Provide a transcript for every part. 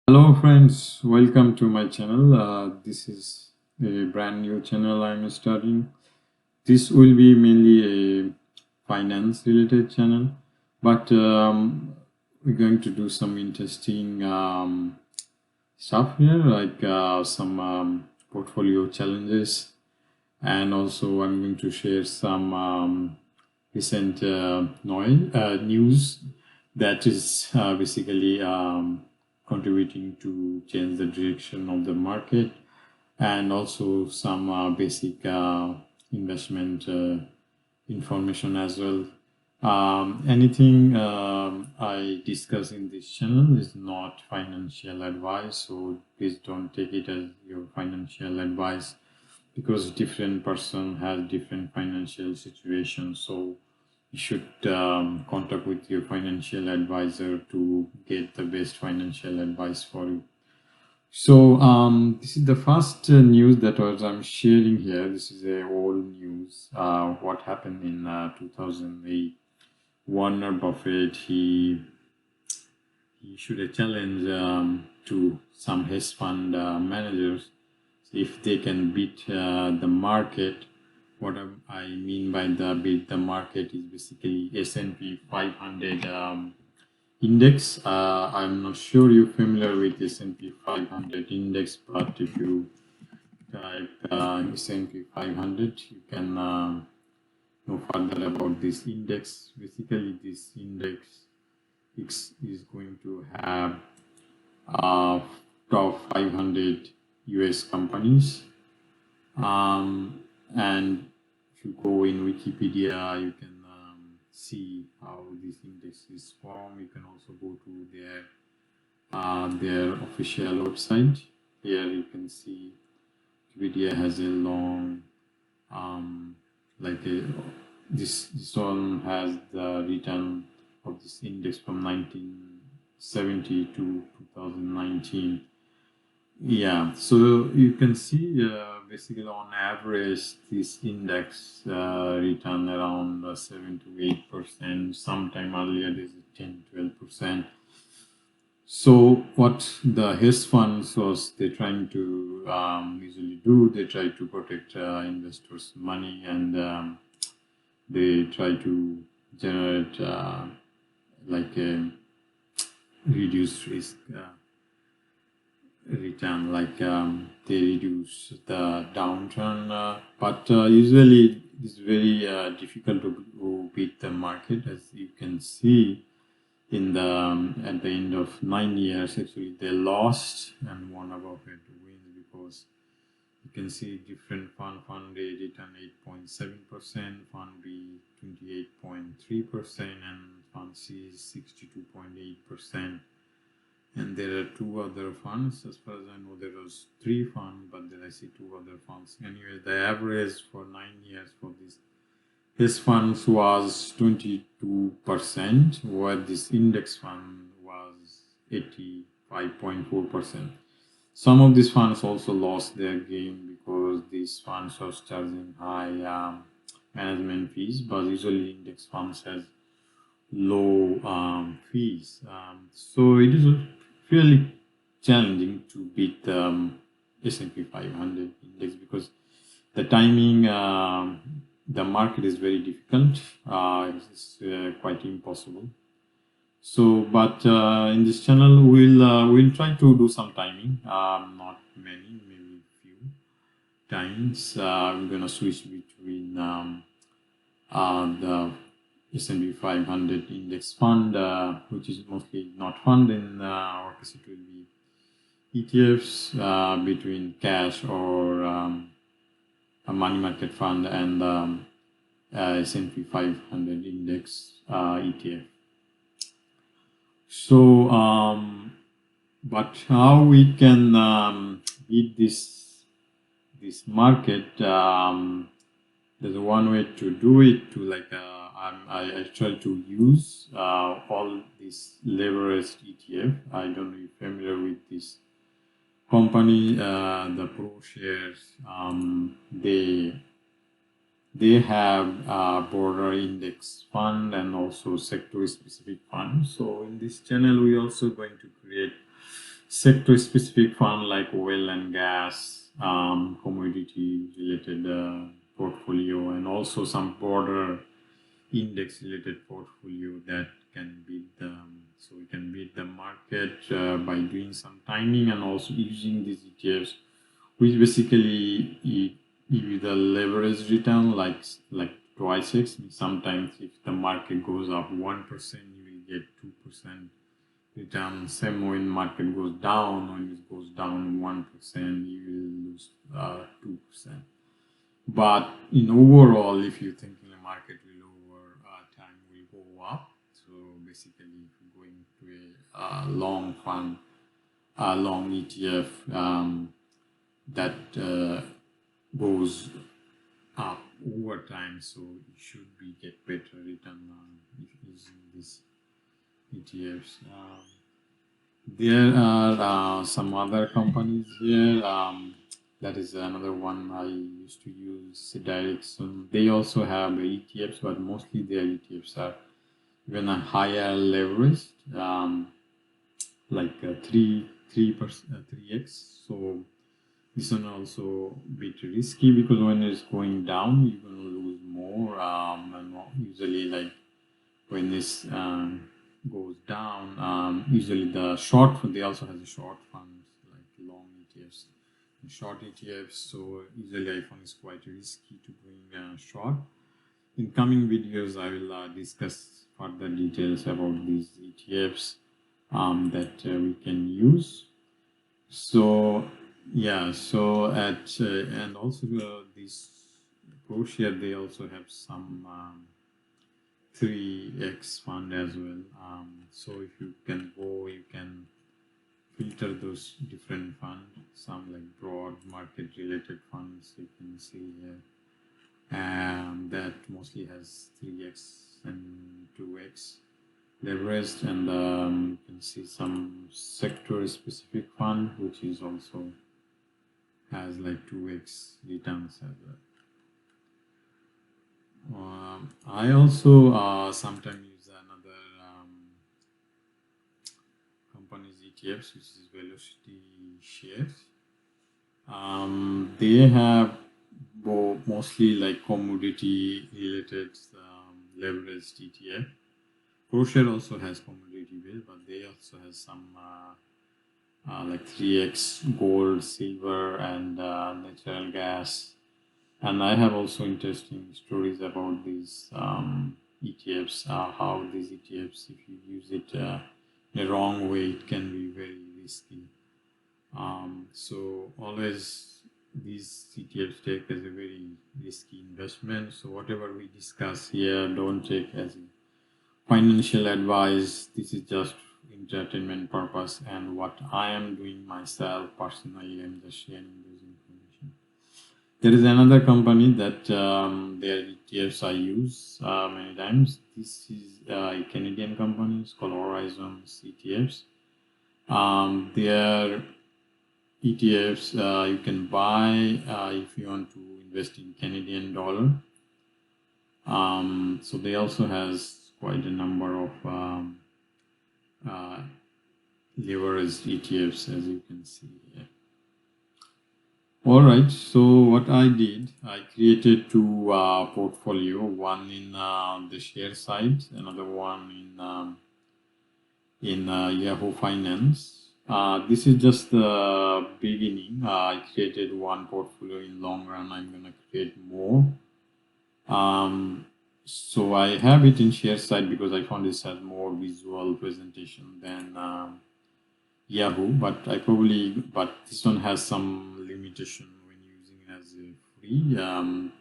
Hello friends, welcome to my channel. This is a brand new channel I'm starting. This will be mainly a finance related channel, but we're going to do some interesting stuff here, like some portfolio challenges, and also I'm going to share some recent news that is basically contributing to change the direction of the market, and also some basic investment information as well. Anything I discuss in this channel is not financial advice, so please don't take it as your financial advice, because different person has different financial situations. So you should contact with your financial advisor to get the best financial advice for you. So this is the first news that I'm sharing here. This is a old news. What happened in 2008? Warner Buffett, he issued a challenge to some hedge fund managers if they can beat the market. What I mean by the beat the market is basically S&P 500 index. I'm not sure you're familiar with S&P 500 index, but if you type S&P 500, you can know further about this index. Basically, this index is going to have uh, top 500 US companies. And if you go in Wikipedia, you can see how this index is formed. You can also go to their official website. Here you can see Wikipedia has a long like a this one has the return of this index from 1970 to 2019. Yeah, so you can see basically on average this index return around 7 to 8%. Sometime earlier this is 10-12%. So what the hedge funds was they trying to usually do, they try to protect investors' money, and they try to generate like a reduced risk return, like they reduce the downturn, but usually it's very difficult to beat the market. As you can see in the at the end of 9 years, actually they lost and Warner Buffett wins, because you can see different fund A return 8.7%, fund B 28.3%, and fund C is 62.8%. And there are two other funds. As far as I know, there was three funds, but then I see two other funds. Anyway, the average for 9 years for this funds was 22%, while this index fund was 85.4%. Some of these funds also lost their gain because these funds was charging high management fees, but usually index funds has low fees. So it is really challenging to beat the S&P 500 index, because the timing, the market is very difficult. It's quite impossible. So, but in this channel, we'll try to do some timing. Not many, maybe few times. I'm gonna switch between the S&P 500 index fund, which is mostly not fund. In our case, it will be ETFs, between cash or a money market fund, and S&P 500 index ETF. So, but how we can beat this market? There's one way to do it. To like I try to use all these leveraged ETF. I don't know if you're familiar with this company, the ProShares. They have a border index fund and also sector specific fund. So in this channel, we also going to create sector specific fund like oil and gas, commodity related portfolio, and also some broader index related portfolio that can beat the so we can beat the market by doing some timing and also using these ETFs, which basically give you the leverage return like twice x. Sometimes if the market goes up 1%, you will get 2% return. Same when market goes down, when it goes down 1%, you will lose 2%. But in overall, if you think in the market will over time will go up, so basically if you're going to a long fund, a long ETF that goes up over time, so you should be get better return if using these ETFs. There are some other companies here. That is another one I used to use, Direction. They also have ETFs, but mostly their ETFs are even a higher leveraged, like 3x. So this one also a bit risky because when it's going down, you're gonna lose more. And usually, like when this goes down, usually the short they also have the short funds like long ETFs. Short ETFs, so usually iPhone is quite risky to bring short. In coming videos, I will discuss further details about these ETFs that we can use. So yeah, so at and also this ProShare, they also have some 3x fund as well. So if you can go, you can filter those different funds, some like broad market related funds you can see here, and that mostly has 3x and 2x leveraged, and you can see some sector specific fund which is also has like 2x returns as well. I also sometimes use another company's ETFs, which is Velocity Shares. They have mostly like commodity related leveraged ETF. ProShare also has commodity based, but they also has some like 3x gold, silver, and natural gas. And I have also interesting stories about these ETFs, how these ETFs, if you use it the wrong way, it can be very risky. So always these ETFs take as a very risky investment. So whatever we discuss here, don't take as financial advice. This is just entertainment purpose, and what I am doing myself personally, I'm just sharing those information. There is another company that their ETFs I use many times. This is a Canadian company. It's called Horizon ETFs. Their ETFs you can buy if you want to invest in Canadian dollar. So they also has quite a number of leveraged ETFs, as you can see here. All right, so what I did, I created two portfolio, one in the share side, another one in Yahoo Finance. This is just the beginning. I created one portfolio. In long run, I'm gonna create more. So I have it in share side because I found this has more visual presentation than Yahoo, but this one has some limitation when using it as a free.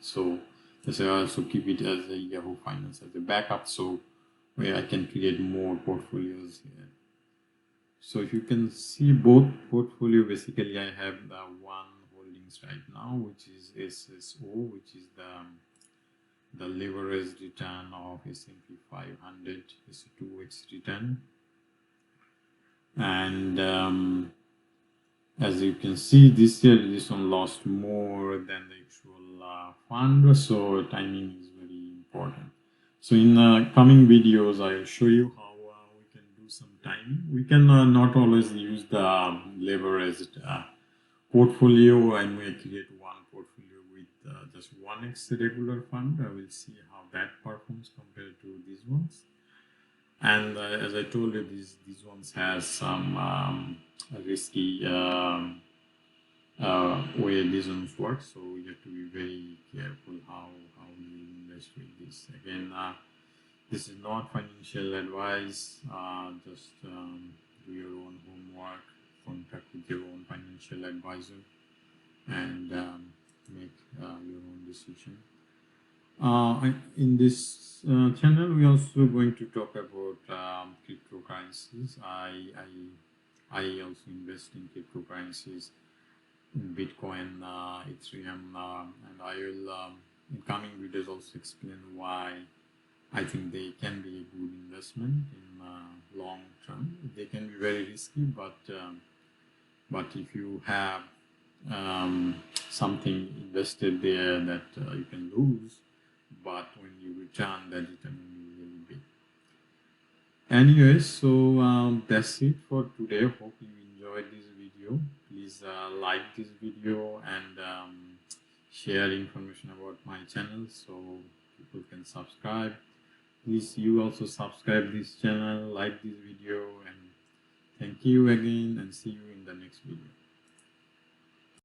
So that's why I also keep it as a Yahoo Finance as a backup, so where I can create more portfolios here. So if you can see both portfolio, basically I have the one holdings right now, which is SSO, which is the leveraged return of S&P 500 is a 2x return. And as you can see, this year this one lost more than the actual fund, so timing is very important. So in the coming videos, I will show you how we can do some timing. We can not always use the leveraged portfolio, and we create one portfolio with just 1x regular fund. I will see how that performs compared to these ones. And as I told you, these ones has some risky way these ones work, so you have to be very careful how you invest with this. Again, this is not financial advice. Just do your own homework, contact with your own financial advisor, and make your own decision. In this channel, we also going to talk about cryptocurrencies. I also invest in cryptocurrencies, in Bitcoin, Ethereum, and I will in coming videos also explain why I think they can be a good investment in long term. They can be very risky, but if you have something invested there that you can lose, but when you return, that return will be really big. Anyways, so that's it for today. Hope you enjoyed this video. Please like this video and share information about my channel so people can subscribe. Please you also subscribe this channel, like this video, and thank you again, and see you in the next video.